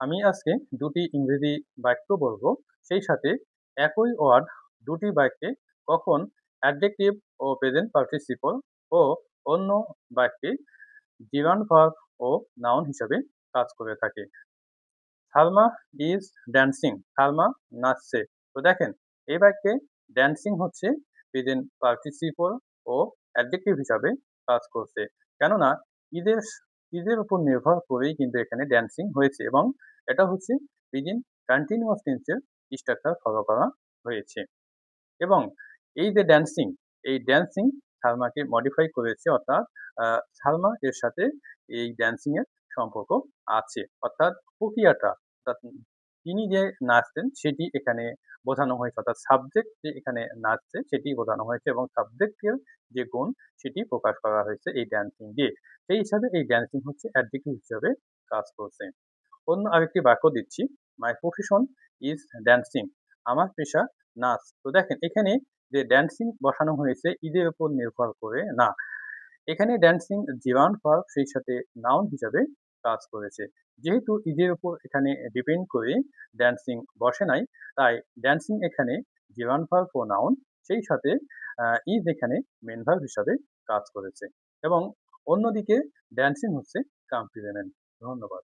আমি আজকে দুটি ইংরেজি বাক্য বলবো। সেই সাথে একই ওয়ার্ড দুটি বাক্যে কখন অ্যাডজেক্টিভ ও প্রেজেন্ট পার্টিসিপল ও অন্য বাক্যে জিরান ভার্ব ও নাউন হিসাবে কাজ করে থাকে। Salma is dancing. সালমা নাচছে। তো দেখেন এই বাক্যে ড্যান্সিং হচ্ছে প্রেজেন্ট পার্টিসিপল ও অ্যাডজেক্টিভ হিসাবে কাজ করছে। কেননা ঈদের ঈদের উপর নির্ভর করেই কিন্তু এখানে ড্যান্সিং হয়েছে এবং এটা হচ্ছে প্রেজেন্ট কন্টিনিউয়াস টেন্সের স্ট্রাকচার ফলো করা হয়েছে। এবং এই যে ড্যান্সিং, এই ড্যান্সিং সালমাকে মডিফাই করেছে অর্থাৎ সালমা এর সাথে এই ড্যান্সিং এর সম্পর্ক আছে। অর্থাৎ প্রক্রিয়াটা অর্থাৎ তিনি যে নাচতেন সেটি এখানে বোঝানো হয়েছে। অর্থাৎ সাবজেক্ট যে এখানে নাচছে সেটি বোঝানো হয়েছে এবং সাবজেক্টের যে গুণ সেটি প্রকাশ করা হয়েছে এই ড্যান্সিং দিয়ে। সেই হিসাবে এই ড্যান্সিং হচ্ছে অ্যাডজেক্টিভ হিসাবে কাজ করছে। অন্য আরেকটি বাক্য দিচ্ছি, মাই প্রফেশন ইজ ড্যান্সিং। আমার পেশা নাচ। তো দেখেন এখানে যে ড্যান্সিং বসানো হয়েছে ঈদের উপর নির্ভর করে না। এখানে ড্যান্সিং জিরান ভার্ব সেই সাথে নাউন হিসাবে কাজ করেছে। যেহেতু ঈদের উপর এখানে ডিপেন্ড করে ড্যান্সিং বসে নাই, তাই ড্যান্সিং এখানে জিরান ভার্ব ও নাউন সেই সাথে ইজ এখানে মেইন ভার্ব হিসাবে কাজ করেছে এবং অন্যদিকে ড্যান্সিং হচ্ছে কমপ্লিমেন্ট। ধন্যবাদ।